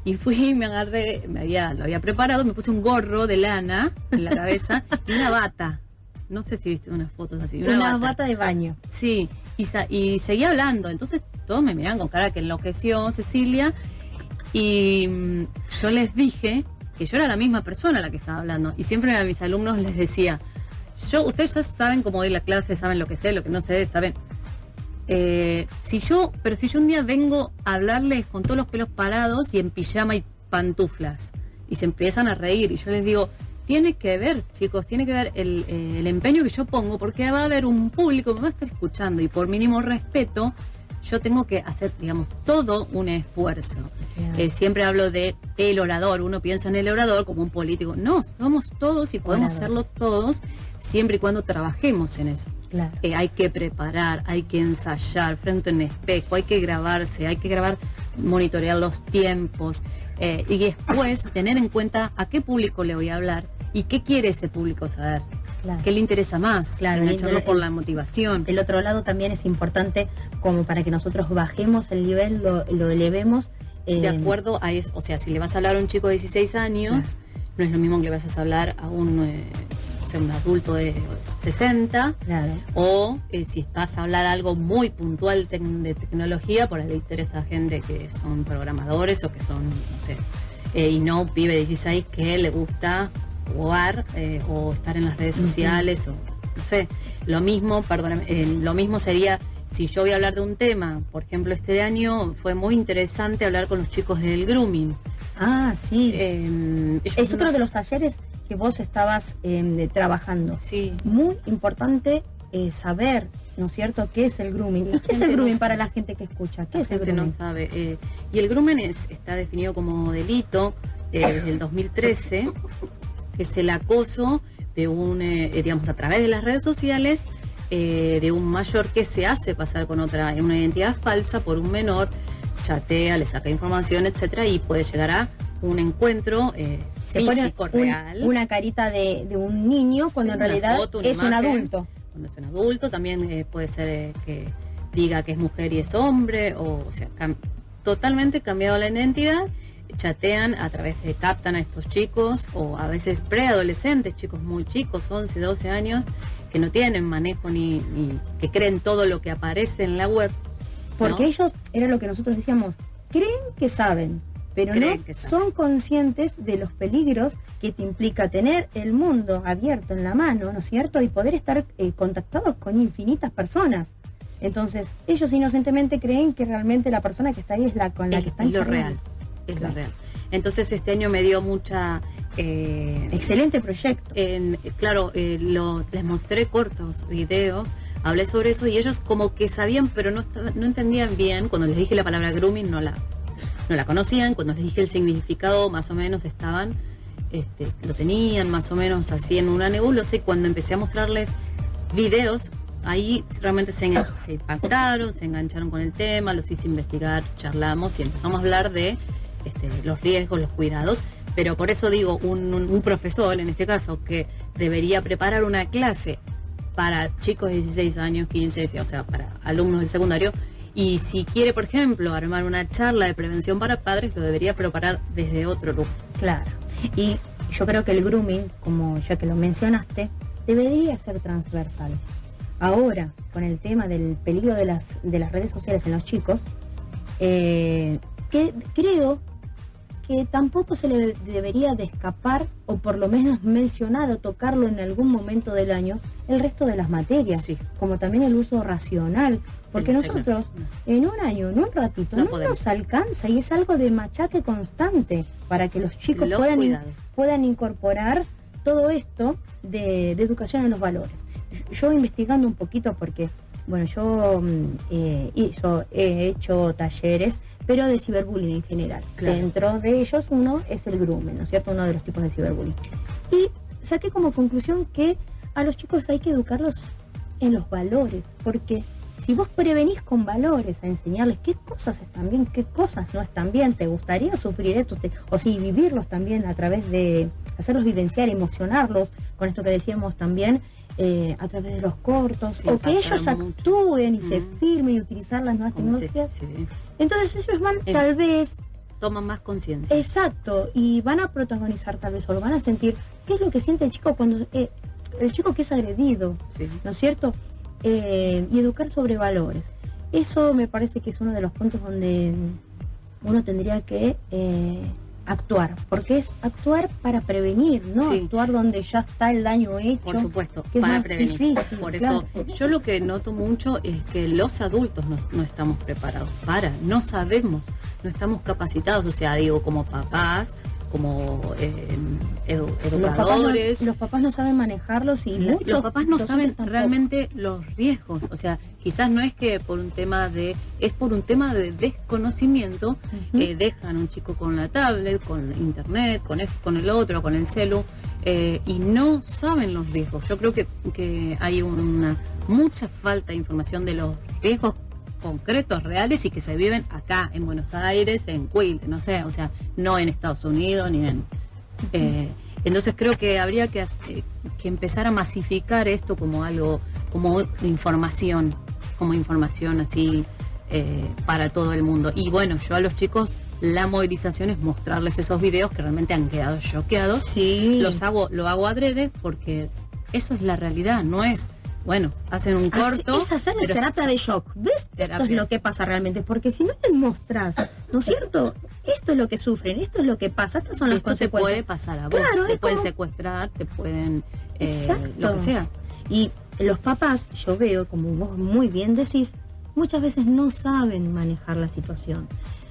Y fui, me agarré, lo había preparado, me puse un gorro de lana en la cabeza y una bata. No sé si viste unas fotos así. Una bata de baño. Sí, y seguía hablando. Entonces todos me miraban con cara que enloqueció Cecilia. Y yo les dije que yo era la misma persona la que estaba hablando. Y siempre a mis alumnos les decía, ustedes ya saben cómo doy la clase, saben lo que sé, lo que no sé, saben... si yo un día vengo a hablarles con todos los pelos parados y en pijama y pantuflas y se empiezan a reír y yo les digo, tiene que ver, chicos, tiene que ver el empeño que yo pongo, porque va a haber un público que me va a estar escuchando y por mínimo respeto yo tengo que hacer, digamos, todo un esfuerzo. Siempre hablo de el orador, uno piensa en el orador como un político. No, somos todos y podemos serlo todos siempre y cuando trabajemos en eso. Claro. Hay que preparar, hay que ensayar frente a un espejo, hay que grabarse, hay que grabar, monitorear los tiempos y después tener en cuenta a qué público le voy a hablar y qué quiere ese público saber. Claro. ¿Qué le interesa más? Claro, engancharlo por la motivación. Del otro lado también es importante como para que nosotros bajemos el nivel, lo elevemos. De acuerdo a eso, o sea, si le vas a hablar a un chico de 16 años, no es lo mismo que le vayas a hablar a un adulto de 60, claro. O si vas a hablar algo muy puntual de tecnología, por ahí le interesa a gente que son programadores o que son, no sé, y no pibe de 16 que le gusta jugar o estar en las redes sociales, o no sé, lo mismo, lo mismo sería si yo voy a hablar de un tema. Por ejemplo, este año fue muy interesante hablar con los chicos del grooming. Ah, sí. Es otro de los talleres que vos estabas trabajando. Sí. Muy importante saber, ¿no es cierto?, qué es el grooming. ¿Y qué es el grooming para la gente que escucha? ¿Qué es el grooming? No sabe. Y el grooming está definido como delito desde el 2013, que es el acoso de digamos, a través de las redes sociales, de un mayor que se hace pasar con una identidad falsa por un menor, chatea, le saca información, etcétera, y puede llegar a un encuentro físico real. Una carita de un niño cuando en realidad es un adulto. Cuando es un adulto también puede ser que diga que es mujer y es hombre, o sea, totalmente cambiado la identidad. Chatean a través de, captan a estos chicos, o a veces preadolescentes, chicos muy chicos, 11, 12 años, que no tienen manejo ni que creen todo lo que aparece en la web. Porque ¿no? ellos, era lo que nosotros decíamos, creen que saben, pero no son conscientes de los peligros que te implica tener el mundo abierto en la mano, ¿no es cierto? Y poder estar contactados con infinitas personas. Entonces, ellos inocentemente creen que realmente la persona que está ahí es la con la que están charlando. Real. Es lo real. Entonces este año me dio mucha... excelente proyecto. Claro, les mostré cortos videos, hablé sobre eso y ellos como que sabían, pero no entendían bien. Cuando les dije la palabra grooming no la conocían. Cuando les dije el significado, más o menos estaban, lo tenían más o menos así en una nebulosa. Y cuando empecé a mostrarles videos, ahí realmente se impactaron, se engancharon con el tema, los hice investigar, charlamos y empezamos a hablar de los riesgos, los cuidados. Pero por eso digo, un profesor, en este caso, que debería preparar una clase para chicos de 16 años, 15, o sea, para alumnos del secundario, y si quiere, por ejemplo, armar una charla de prevención para padres, lo debería preparar desde otro lugar. Claro. Y yo creo que el grooming, como ya que lo mencionaste, debería ser transversal. Ahora, con el tema del peligro de las redes sociales en los chicos, que creo que tampoco se le debería de escapar, o por lo menos mencionar o tocarlo en algún momento del año, el resto de las materias, sí, como también el uso racional, porque nosotros en un año, en un ratito, no nos alcanza, y es algo de machaque constante para que los chicos puedan incorporar todo esto de educación en los valores. Yo investigando un poquito, porque bueno, yo he hecho talleres, pero de ciberbullying en general. Claro. Dentro de ellos uno es el grooming, ¿no es cierto? Uno de los tipos de ciberbullying. Y saqué como conclusión que a los chicos hay que educarlos en los valores, porque si vos prevenís con valores a enseñarles qué cosas están bien, qué cosas no están bien, te gustaría sufrir esto, o si vivirlos también a través de hacerlos vivenciar, emocionarlos, con esto que decíamos también, a través de los cortos, Sí, o que ellos mucho. actúen y se filmen y utilizar las nuevas tecnologías. Sí. Entonces ellos van tal vez, Toman más conciencia. exacto, y van a protagonizar tal vez, o lo van a sentir, qué es lo que siente el chico cuando, el chico que es agredido, Sí. ¿no es cierto? Y educar sobre valores. Eso me parece que es uno de los puntos donde uno tendría que actuar, porque es actuar para prevenir, no Sí. actuar donde ya está el daño hecho. Por supuesto, que es para más prevenir. difícil, Por claro. eso, yo lo que noto mucho es que los adultos no estamos preparados no sabemos, no estamos capacitados, o sea, digo, como papás, como educadores. Los papás no saben manejarlos y Los muchos papás no docentes saben tampoco. realmente los riesgos, o sea, quizás no es que es por un tema de desconocimiento. Ujú. Dejan a un chico con la tablet, con internet, con el otro, con el celu, y no saben los riesgos. Yo creo que hay mucha falta de información de los riesgos concretos, reales, y que se viven acá, en Buenos Aires, en Quilmes, no sé, o sea, no en Estados Unidos, ni en... entonces creo que habría que empezar a masificar esto como algo, como información así para todo el mundo. Y bueno, yo a los chicos, la movilización es mostrarles esos videos que realmente han quedado choqueados. Sí. Lo hago adrede porque eso es la realidad, no es... Bueno, hacen un corto. Es hacerles pero terapia de shock. ¿Ves? Esto es Terapia. lo que pasa realmente. Porque si no les mostrás, ¿no es cierto? Esto es lo que sufren, esto es lo que pasa, estas son las esto te consecuencias. puede pasar a vos. Claro, Te es pueden como- secuestrar, te pueden... Exacto. lo que sea. Y los papás, yo veo, como vos muy bien decís, muchas veces no saben manejar la situación.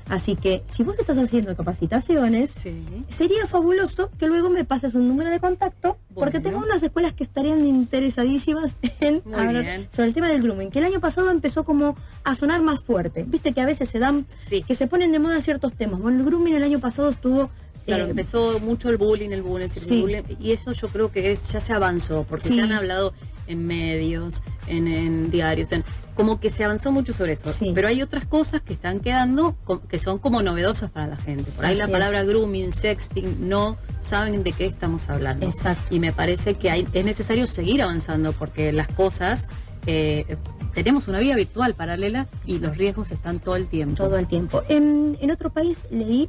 Así que si vos estás haciendo capacitaciones, Sí. sería fabuloso que luego me pases un número de contacto, porque Bueno. tengo unas escuelas que estarían interesadísimas en Muy hablar bien. sobre el tema del grooming, que el año pasado empezó como a sonar más fuerte. Viste que a veces se dan, Sí. que se ponen de moda ciertos temas. Bueno, el grooming el año pasado estuvo... Claro, empezó mucho el bullying, el Sí. ciberbullying, y eso yo creo que ya se avanzó, porque Sí. se han hablado en medios, en diarios, como que se avanzó mucho sobre eso. Sí. Pero hay otras cosas que están quedando que son como novedosas para la gente. Por ahí Así la es. palabra grooming, sexting, no saben de qué estamos hablando. Exacto. Y me parece que es necesario seguir avanzando, porque las cosas... tenemos una vida virtual paralela y los riesgos están todo el tiempo. Todo el tiempo. En otro país leí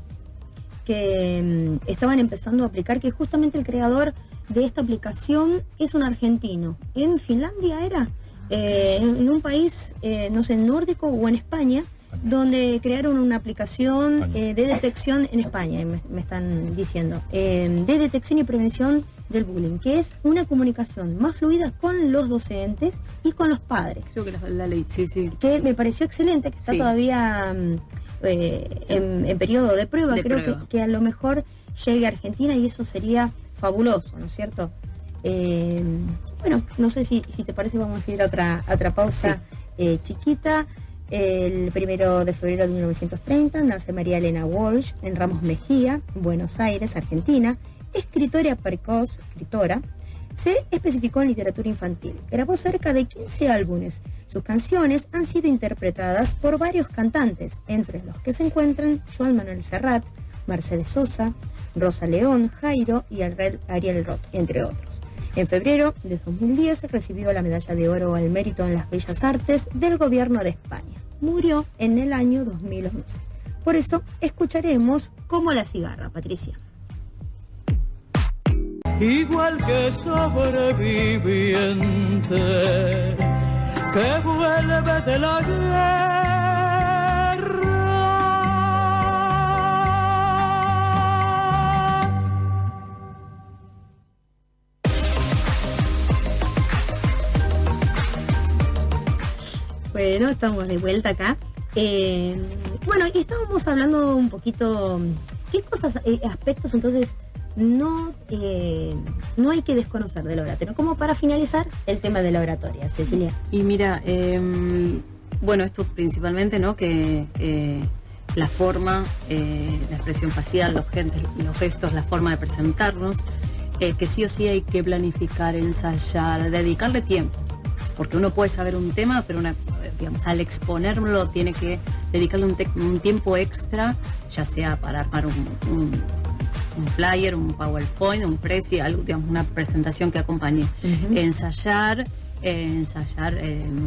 que estaban empezando a aplicar, que justamente el creador de esta aplicación es un argentino. En Finlandia era, en un país, no sé, nórdico o en España, donde crearon una aplicación de detección en España, me están diciendo, de detección y prevención del bullying, que es una comunicación más fluida con los docentes y con los padres. Creo que la ley, sí. Que me pareció excelente, que está Sí. todavía en periodo de prueba. De Creo prueba. Que a lo mejor llegue a Argentina y eso sería fabuloso, ¿no es cierto? Bueno, no sé si te parece, vamos a ir a otra pausa chiquita. El 1 de febrero de 1930 nace María Elena Walsh en Ramos Mejía, Buenos Aires, Argentina. Escritora precoz, se especificó en literatura infantil. Grabó cerca de 15 álbumes. Sus canciones han sido interpretadas por varios cantantes, entre los que se encuentran Joan Manuel Serrat, Mercedes Sosa, Rosa León, Jairo y Ariel Roth, entre otros. En febrero de 2010 recibió la medalla de oro al mérito en las bellas artes del gobierno de España. Murió en el año 2011. Por eso escucharemos Como la cigarra, Patricia. Igual que sobreviviente que vuelve de la guerra. Bueno, estamos de vuelta acá. Bueno, y estábamos hablando un poquito, ¿qué cosas, aspectos entonces no hay que desconocer del oratorio. Como para finalizar el tema de la oratoria, Cecilia. Y mira, bueno, esto principalmente, ¿no? Que la forma, la expresión facial, los gestos, la forma de presentarnos, que sí o sí hay que planificar, ensayar, dedicarle tiempo. Porque uno puede saber un tema, pero digamos, al exponerlo tiene que dedicarle un tiempo extra, ya sea para armar un flyer, un PowerPoint, un presi, algo, digamos, una presentación que acompañe. Ensayar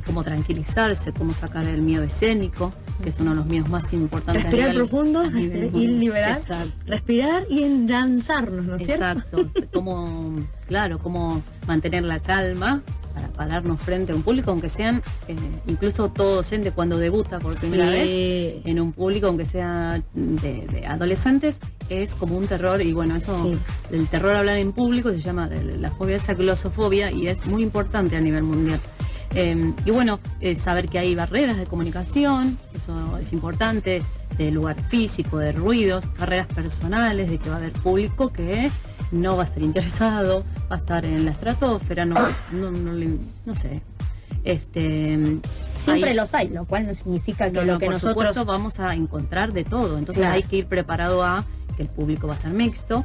cómo tranquilizarse, cómo sacar el miedo escénico, que es uno de los miedos más importantes. Respirar profundo y liberar. Exacto. Respirar y enlanzarnos, ¿no es cierto? Exacto. Cómo mantener la calma para pararnos frente a un público, aunque sean incluso todo docente cuando debuta por primera vez en un público, aunque sea de adolescentes, es como un terror. Y bueno, eso, el terror a hablar en público se llama la fobia, esa glosofobia, y es muy importante a nivel mundial. Y bueno, saber que hay barreras de comunicación, eso es importante, de lugar físico, de ruidos, barreras personales, de que va a haber público que no va a estar interesado, va a estar en la estratosfera, no sé. Siempre los hay, lo cual no significa que lo que por nosotros... supuesto vamos a encontrar de todo, entonces hay que ir preparado a que el público va a ser mixto,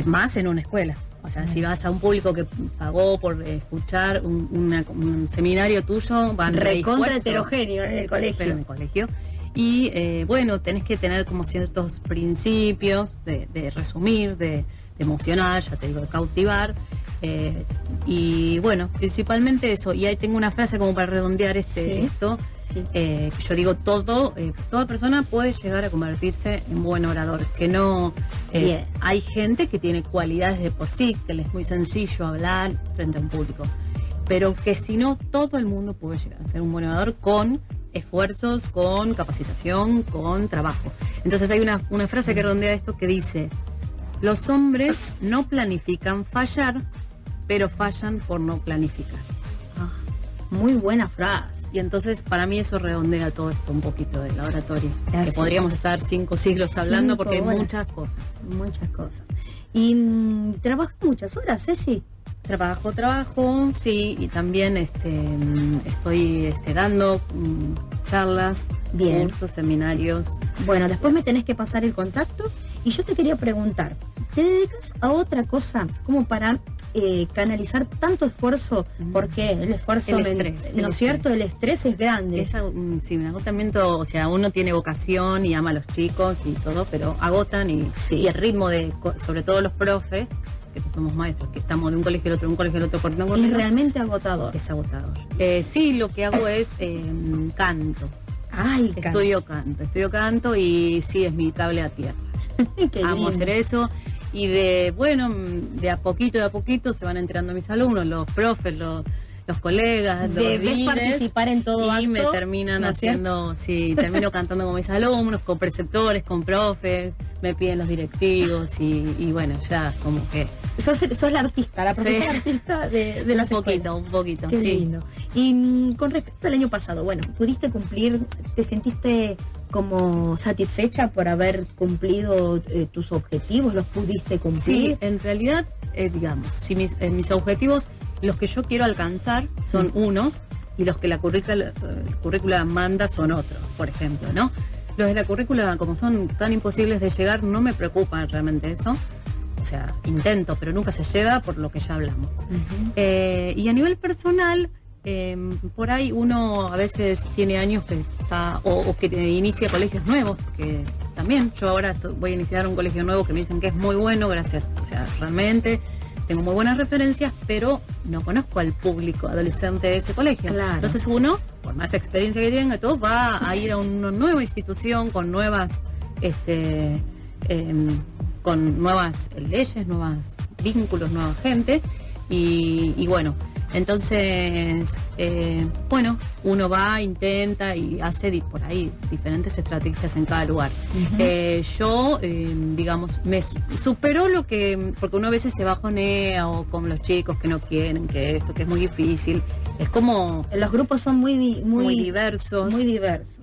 más en una escuela. O sea, si vas a un público que pagó por escuchar un seminario tuyo, van recontra heterogéneo en el colegio. Pero en el colegio. Y bueno, tenés que tener como ciertos principios de resumir, de emocionar, ya te digo, de cautivar. Y bueno, principalmente eso. Y ahí tengo una frase como para redondear esto. Que yo digo, toda persona puede llegar a convertirse en buen orador, que no hay gente que tiene cualidades de por sí, que le es muy sencillo hablar frente a un público, pero que si no, todo el mundo puede llegar a ser un buen orador con esfuerzos, con capacitación, con trabajo. Entonces hay una frase que redondea esto que dice: los hombres no planifican fallar, pero fallan por no planificar. Muy buena frase. Y entonces para mí eso redondea todo esto un poquito de la oratoria. Que podríamos estar 5 siglos hablando porque hay muchas cosas. Muchas cosas. ¿Y trabajas muchas horas, Ceci? Trabajo, sí, y también estoy dando charlas, cursos, seminarios. Bueno, después me tenés que pasar el contacto y yo te quería preguntar, ¿te dedicas a otra cosa como para canalizar tanto esfuerzo? Porque el esfuerzo, el estrés, ¿no es cierto? El estrés es grande. Sí, un agotamiento, o sea, uno tiene vocación y ama a los chicos y todo, pero agotan y el ritmo sobre todo los profes, que somos maestros, que estamos de un colegio al otro, Es realmente agotador. Es agotador. Sí, lo que hago es canto. Estudio canto y sí, es mi cable a tierra. Amo hacer eso. Y de a poquito se van enterando mis alumnos, los profes, los colegas, los líderes, participar en todo y me terminan haciendo, termino cantando con mis alumnos, con preceptores, con profes, me piden los directivos y bueno, ya como que... Sos la artista, la profesora artista de las escuelas. Un poquito, Qué lindo. Y con respecto al año pasado, bueno, ¿pudiste cumplir, te sentiste como satisfecha por haber cumplido tus objetivos? ¿Los pudiste cumplir? Sí, en realidad, digamos, si mis objetivos, los que yo quiero alcanzar son unos y los que la currícula manda son otros, por ejemplo, ¿no? Los de la currícula, como son tan imposibles de llegar, no me preocupa realmente eso. O sea, intento, pero nunca se llega por lo que ya hablamos. Y a nivel personal, por ahí uno a veces tiene años que está, o que inicia colegios nuevos, que también yo ahora voy a iniciar un colegio nuevo que me dicen que es muy bueno, gracias, o sea, realmente tengo muy buenas referencias, pero no conozco al público adolescente de ese colegio. Claro. Entonces uno, por más experiencia que tenga, todo va a ir a una nueva institución con nuevas con nuevas leyes, nuevos vínculos, nueva gente, Y bueno, entonces, bueno, uno va, intenta y hace por ahí diferentes estrategias en cada lugar. Yo, digamos, me superó lo que, porque uno a veces se bajonea o con los chicos que no quieren, que esto, que es muy difícil. Es como... Los grupos son muy diversos. Muy diversos.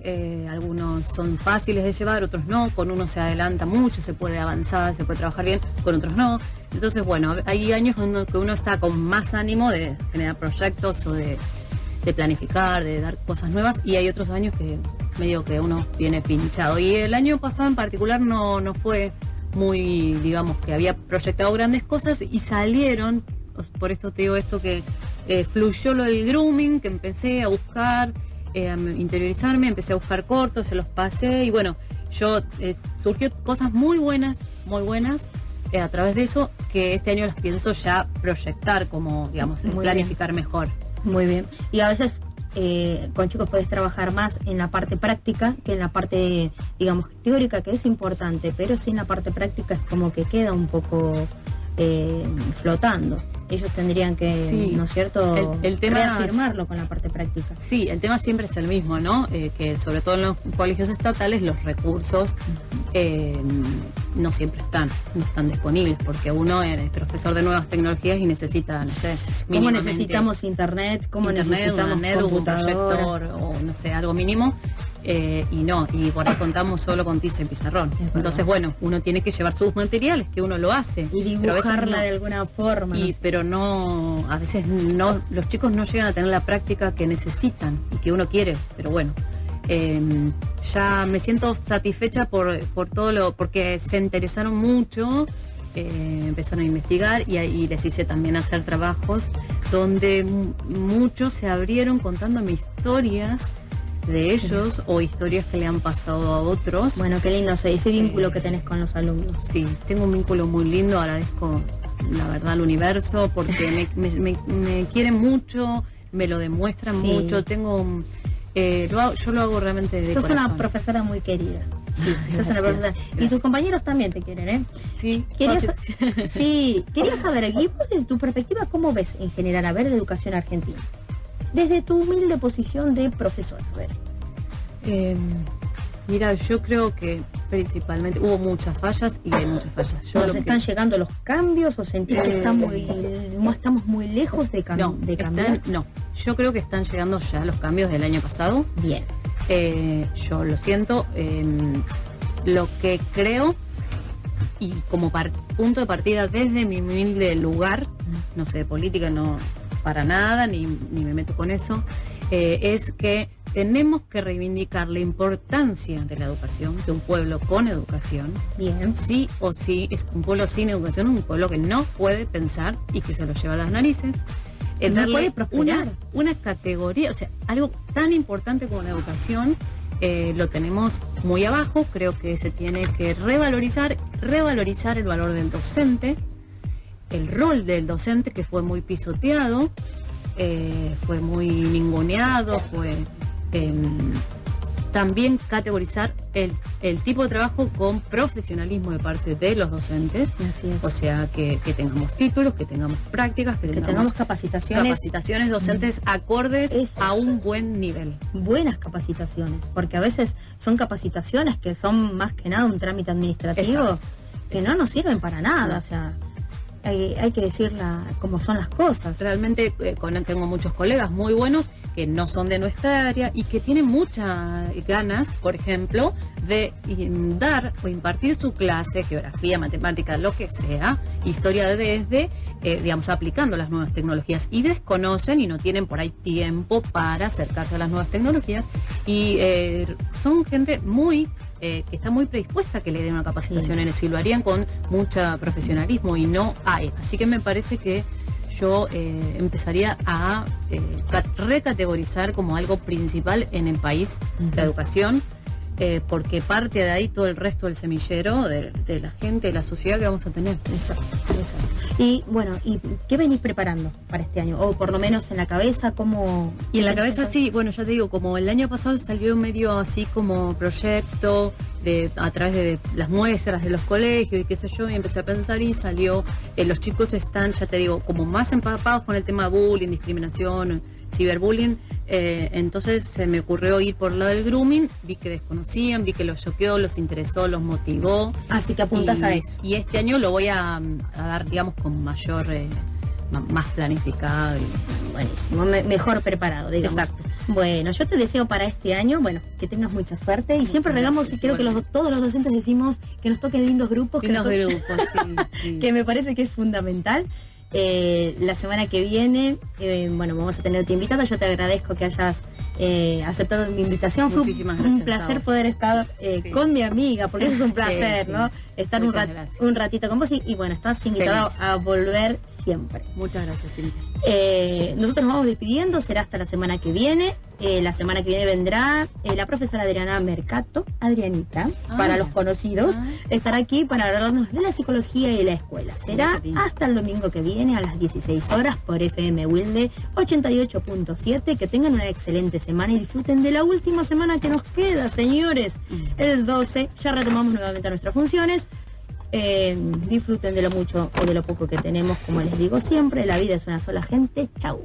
Algunos son fáciles de llevar, otros no. Con uno se adelanta mucho, se puede avanzar, se puede trabajar bien, con otros no. Entonces, bueno, hay años en que uno está con más ánimo de generar proyectos o de planificar, de dar cosas nuevas, y hay otros años que medio que uno viene pinchado. Y el año pasado en particular no fue muy, digamos, que había proyectado grandes cosas y salieron, por esto te digo esto, que fluyó lo del grooming, que empecé a buscar, a interiorizarme, empecé a buscar cortos, se los pasé, y bueno, surgió cosas muy buenas, a través de eso, que este año las pienso ya proyectar, como, digamos, planificar mejor. Muy bien. Y a veces con chicos puedes trabajar más en la parte práctica que en la parte, digamos, teórica, que es importante, pero sí en la parte práctica es como que queda un poco flotando. Ellos tendrían que, sí, ¿no es cierto?, el tema reafirmarlo con la parte práctica. Sí, el tema siempre es el mismo, ¿no? Que sobre todo en los colegios estatales los recursos no siempre no están disponibles, porque uno es profesor de nuevas tecnologías y necesita, no sé, ¿cómo necesitamos internet? ¿Cómo necesitamos una NED, un proyector o no sé, algo mínimo? Y por ahí contamos solo con tiza y pizarrón. Entonces, bueno, uno tiene que llevar sus materiales, que uno lo hace. Y dibujarla de alguna forma. Pero no, a veces no, los chicos no llegan a tener la práctica que necesitan y que uno quiere, pero bueno. Ya me siento satisfecha por todo porque se interesaron mucho, empezaron a investigar y les hice también hacer trabajos donde muchos se abrieron contándome historias de ellos o historias que le han pasado a otros. Bueno, qué lindo ese vínculo que tenés con los alumnos. Sí, tengo un vínculo muy lindo, agradezco la verdad al universo porque me quieren mucho, me lo demuestran mucho, tengo... yo lo hago realmente de corazón. Sos una profesora muy querida. Sí, sos una profesora. Y tus compañeros también te quieren, ¿eh? Sí. Quería saber, y desde tu perspectiva, ¿cómo ves en general la educación argentina? Desde tu humilde posición de profesora, a ver. Mira, yo creo que principalmente hubo muchas fallas y hay muchas fallas. ¿Nos están llegando los cambios o sentís que estamos muy lejos de cambiar? No, yo creo que están llegando ya los cambios del año pasado. Bien. Yo lo siento. Lo que creo, y como punto de partida desde mi humilde lugar, no sé, de política no para nada, ni me meto con eso, es que tenemos que reivindicar la importancia de la educación, de un pueblo con educación. Bien. Sí o sí, es un pueblo sin educación, un pueblo que no puede pensar y que se lo lleva a las narices. No puede prosperar. Una categoría, o sea, algo tan importante como la educación, lo tenemos muy abajo. Creo que se tiene que revalorizar el valor del docente, el rol del docente, que fue muy pisoteado, fue muy ninguneado, también categorizar el tipo de trabajo con profesionalismo de parte de los docentes. Así es. O sea, que tengamos títulos, que tengamos prácticas, que tengamos capacitaciones docentes acordes a un buen nivel. Buenas capacitaciones, porque a veces son capacitaciones que son más que nada un trámite administrativo. No nos sirven para nada. No. O sea, hay que decirla como son las cosas. Realmente tengo muchos colegas muy buenos que no son de nuestra área y que tienen muchas ganas, por ejemplo, de dar o impartir su clase, geografía, matemática, lo que sea, historia desde, digamos, aplicando las nuevas tecnologías, y desconocen y no tienen por ahí tiempo para acercarse a las nuevas tecnologías, y son gente que está muy predispuesta a que le den una capacitación en eso, y lo harían con mucho profesionalismo y no hay. Así que me parece que yo empezaría a recategorizar como algo principal en el país la educación, porque parte de ahí todo el resto del semillero de la gente, de la sociedad que vamos a tener. Exacto. Y bueno, ¿y qué venís preparando para este año? O por lo menos en la cabeza, ¿cómo? Y en la cabeza sí, bueno, ya te digo, como el año pasado salió medio así como proyecto a través de las muestras de los colegios y qué sé yo, y empecé a pensar y salió, los chicos están, ya te digo, como más empapados con el tema bullying, discriminación, ciberbullying, entonces se me ocurrió ir por lo del grooming, vi que desconocían, vi que los choqueó, los interesó, los motivó. Así que apuntas a eso. Y este año lo voy a dar, digamos, con mayor, más planificado. Y buenísimo, mejor preparado, digamos. Exacto. Bueno, yo te deseo para este año, bueno, que tengas mucha suerte y siempre regamos, y creo que todos los docentes decimos que nos toquen lindos grupos. Lindos grupos, sí. Que me parece que es fundamental. La semana que viene, bueno, vamos a tenerte invitada. Yo te agradezco que hayas aceptado mi invitación. Muchísimas Fue gracias, un placer poder estar con mi amiga, porque eso es un placer, sí. ¿no? Estar un ratito con vos y bueno, estás invitada a volver siempre. Muchas gracias, Cintia. Nosotros nos vamos despidiendo, será hasta la semana que viene. La semana que viene vendrá la profesora Adriana Mercato, Adrianita, para los conocidos, estará aquí para hablarnos de la psicología y la escuela. Será hasta el domingo que viene a las 16 horas por FM Wilde 88.7. Que tengan una excelente semana y disfruten de la última semana que nos queda, señores. El 12 ya retomamos nuevamente nuestras funciones. Disfruten de lo mucho o de lo poco que tenemos, como les digo siempre, la vida es una sola, gente. Chau.